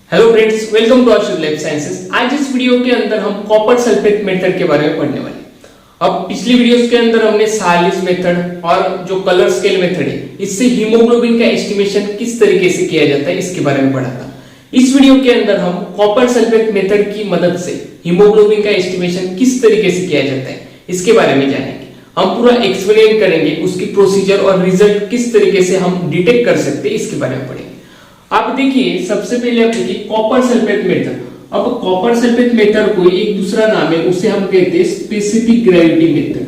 Hello friends, welcome to Ashush life sciences. आज इस video के अंदर हम कॉपर सल्फेट मेथड के बारे में पढ़ने वाले हैं। अब पिछली वीडियोस के अंदर हमने सालिस मेथड और जो कलर स्केल मेथड है इससे हीमोग्लोबिन का एस्टिमेशन किस तरीके से किया जाता है इसके बारे में पढ़ा था। इस वीडियो के अंदर हम कॉपर सल्फेट मेथड की मदद से हीमोग्लोबिन का एस्टिमेशन किस तरीके से किया जाता है इसके बारे में जानेंगे। हम पूरा एक्सप्लेन करेंगे, उसकी प्रोसीजर और रिजल्ट किस तरीके से हम डिटेक्ट कर सकते हैं इसके बारे में पढ़ेंगे। आप देखिए, सबसे पहले आप देखिए कॉपर सल्फेट मेथड। अब कॉपर सल्फेट मेथड को एक दूसरा नाम है, उसे हम कहते हैं specific gravity method.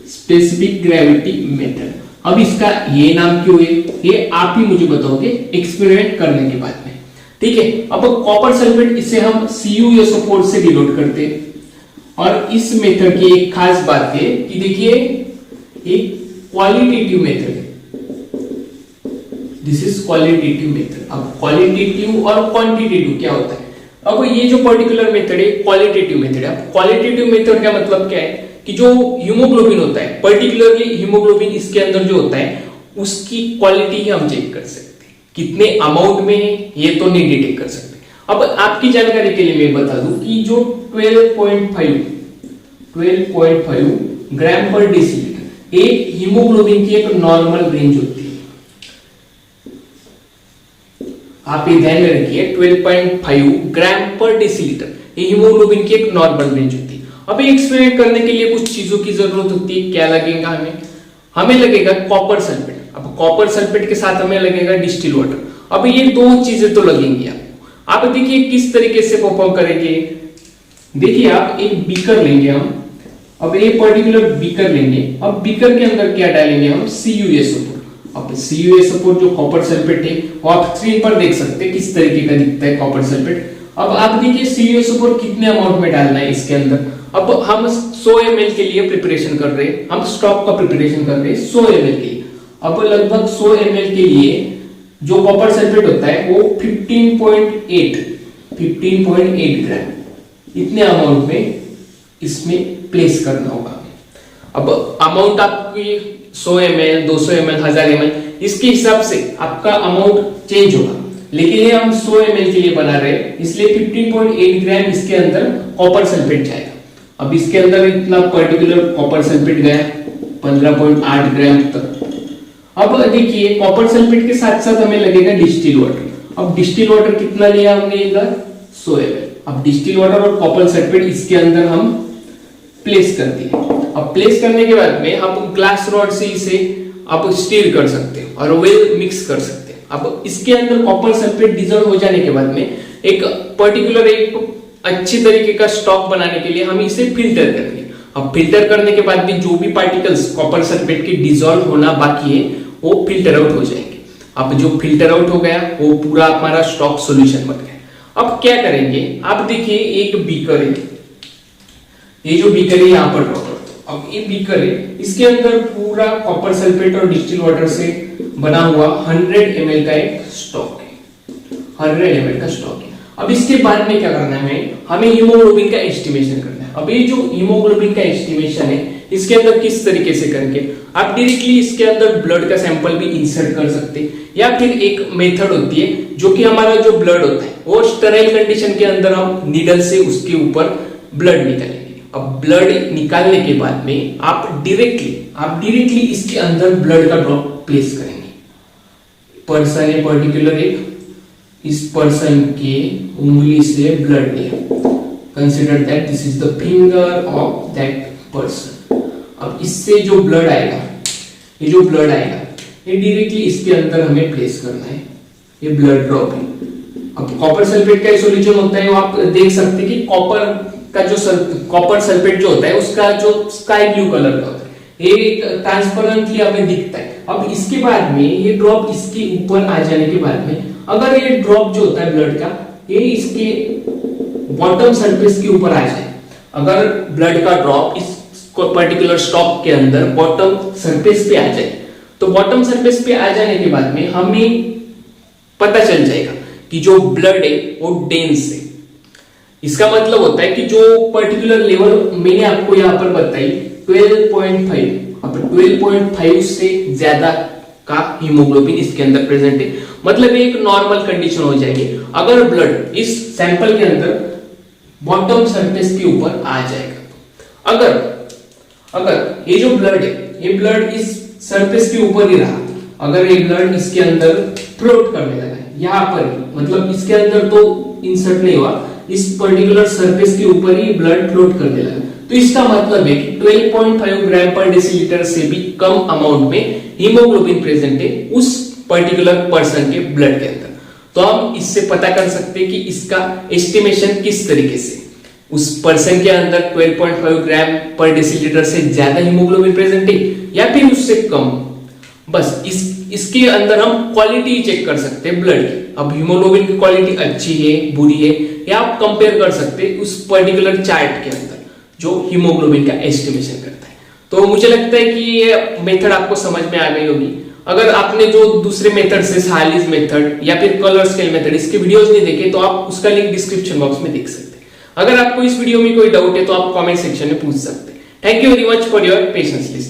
Specific gravity method. अब इसका ये नाम क्यों है ये आप ही मुझे बताओगे एक्सपेरिमेंट करने के बाद में, ठीक है। अब कॉपर सल्फेट इसे हम CuSO4 से डिनोट करते हैं। और इस मेथड की एक खास बात है कि देखिए एक क्वालिटेटिव मेथड है। This is qualitative method. अब क्वालिटेटिव और क्वांटिटेटिव क्या होता है? अब ये जो पर्टिकुलर मेथड है क्वालिटेटिव मेथड है। अब क्वालिटेटिव मेथड का मतलब क्या है कि जो हीमोग्लोबिन होता है, पर्टिकुलरली हीमोग्लोबिन इसके अंदर जो होता है उसकी क्वालिटी ही हम चेक कर सकते हैं। कितने अमाउंट में है ये तो नहीं डिटेक्ट कर सकते। अब आपकी जानकारी के लिए मैं बता दूं कि जो 12.5 ग्राम पर डेसीलीटर एक हीमोग्लोबिन की एक नॉर्मल रेंज होती है। आप ये ध्यान में रखिए 12.5 ग्राम पर डेसीलीटर ये हीमोग्लोबिन की एक नॉर्मल रेंज होती है। अब एक्सपेरिमेंट करने के लिए कुछ चीजों की जरूरत होती है। क्या लगेगा हमें लगेगा कॉपर सल्फेट। अब कॉपर सल्फेट के साथ हमें लगेगा डिस्टिल वाटर। अब ये दो चीजें तो लगेंगी आपको। आप देखिए किस तरीके से परफॉर्म करेंगे। देखिए आप एक बीकर लेंगे हम। अब एक पर्टिकुलर बीकर लेंगे। अब बीकर के अंदर क्या डालेंगे हम? CuSO4। अब CuSO4 जो कॉपर सल्फेट है वो आप स्क्रीन पर देख सकते हैं किस तरीके का दिखता है कॉपर सल्फेट। अब आप देखिए CuSO4 कितने अमाउंट में डालना है इसके अंदर। अब हम 100 ml के लिए प्रिपरेशन कर रहे हैं, हम स्टॉक का प्रिपरेशन कर रहे हैं 100 ml के लिए। अब लगभग 100 ml के लिए जो कॉपर सल्फेट होता है वो 15.8 ग्राम इतने अमाउंट में इसमें प्लेस करना होगा। अब अमाउंट आपकी 100 ml, 200 ml, 1000 ml इसके हिसाब से आपका अमाउंट चेंज होगा, लेकिन ये हम 100 ml के लिए बना रहे हैं इसलिए 15.8 ग्राम इसके अंदर कॉपर सल्फेट जाएगा। अब इसके अंदर इतना पर्टिकुलर कॉपर सल्फेट गया 15.8 ग्राम तक। अब देखिए कॉपर सल्फेट के साथ साथ हमें लगेगा डिस्टिल वाटर। अब डिस्टिल वाटर कितना लिया हमने इधर? 100 ml। अब डिस्टिल वाटर और कॉपर सल्फेट इसके अंदर हम प्लेस कर दिए। अब प्लेस करने के बाद में आप ग्लास रॉड से इसे आप स्टीर कर सकते हैं और वेल मिक्स कर सकते हैं। अब इसके अंदर कॉपर सल्फेट डिसॉल्व हो जाने के बाद में एक पर्टिकुलर एक अच्छी तरीके का स्टॉक बनाने के लिए हम इसे फिल्टर करेंगे। अब फिल्टर करने के बाद भी जो भी पार्टिकल्स कॉपर सल्फेट के डिसॉल्व होना बाकी है वो फिल्टर आउट हो जाएंगे। अब जो फिल्टर आउट हो गया वो पूरा हमारा स्टॉक सॉल्यूशन बन गया। अब क्या करेंगे? आप देखिए एक बीकर है, ये जो बीकर है यहाँ पर ड्रॉ कर दो। अब ये बीकर है, इसके अंदर पूरा कॉपर सल्फेट और डिस्टिल वाटर से बना हुआ 100 ml का एक स्टॉक है। 100 ml का स्टॉक है। अब इसके बाद में क्या करना है? हमें हीमोग्लोबिन का एस्टिमेशन करना है। अब ये जो हीमोग्लोबिन का एस्टिमेशन है इसके अंदर किस तरीके से करेंगे? आप डायरेक्टली इसके अंदर ब्लड का सैंपल भी इंसर्ट कर सकते हैं, या फिर एक मेथड होती है जो कि हमारा जो ब्लड होता है वो स्टेराइल कंडीशन के अंदर हम नीडल से उसके ऊपर ब्लड निकालेंगे। अब ब्लड निकालने के बाद में आप डायरेक्टली इसके अंदर ब्लड का ड्रॉप प्लेस करेंगे। पर्सन है पर्टिकुलर एक, इस पर्सन के उंगली से ब्लड लिया। Consider that this is the finger of that person. अब इससे जो ब्लड आएगा, ये डायरेक्टली इसके अंदर हमें प्लेस करना है। ये ब्लड ड्रॉप है। अब कॉपर सल्फेट का सॉल्यूशन होता है वो आप देख सकते हैं कि कॉपर सल्फेट जो होता है उसका जो स्काई ब्लू कलर का होता है, ये ट्रांसपेरेंटली हमें दिखता है। अब इसके बाद में ये ड्रॉप इसके ऊपर आ जाने के बाद में अगर ये ड्रॉप जो होता है ब्लड का ये इसके बॉटम सरफेस के ऊपर आ जाए, अगर ब्लड का ड्रॉप इस पर्टिकुलर स्टॉक के अंदर बॉटम सरफेस पे आ जाए तो बॉटम सरफेस पे आ जाने के बाद में हमें पता चल जाएगा कि जो ब्लड है वो डेंस है। इसका मतलब होता है कि जो पर्टिकुलर लेवल मैंने आपको यहां पर बताई 12.5, अब 12.5 से ज्यादा का हीमोग्लोबिन इसके अंदर प्रेजेंट है, मतलब ये एक नॉर्मल कंडीशन हो जाएगी अगर ब्लड इस सैंपल के अंदर बॉटम सरफेस के ऊपर आ जाएगा। अगर ये जो ब्लड है, ये ब्लड इस सरफेस के ऊपर ही रहा, अगर ये ब्लड इसके अंदर फ्लोट करने लगा यहाँ पर, मतलब इसके अंदर तो इंसर्ट नहीं हुआ, इस पर्टिकुलर सरफेस के ऊपर ही ब्लड फ्लोट करने लगा, तो इसका मतलब है कि 12.5 ग्राम पर डेसीलीटर से भी कम अमाउंट में हीमोग्लोबिन प्रेजेंट है उस पर्टिकुलर पर्सन के ब्लड के अंदर। तो हम इससे पता कर सकते हैं कि इसका एस्टिमेशन किस तरीके से, उस पर्सन के अंदर 12.5 ग्राम पर डेसीलीटर से ज्यादा हीमोग्लोबिन प्रेजेंट है या फिर उससे कम। बस इसके अंदर हम क्वालिटी चेक कर सकते हैं ब्लड की। अब हीमोग्लोबिन की क्वालिटी अच्छी है बुरी है, या आप कंपेयर कर सकते हैं उस पर्टिकुलर चार्ट के अंदर जो हीमोग्लोबिन का एस्टिमेशन करता है। तो मुझे लगता है कि ये मेथड आपको समझ में आ गई होगी। अगर आपने जो दूसरे मेथड से हालिज मेथड या फिर कलर स्केल मेथड इसके वीडियोस नहीं देखे तो आप उसका लिंक डिस्क्रिप्शन बॉक्स में देख सकते हैं। अगर आपको इस वीडियो में कोई डाउट है तो आप कमेंट सेक्शन में पूछ सकते हैं। Thank you very much for your patience listening.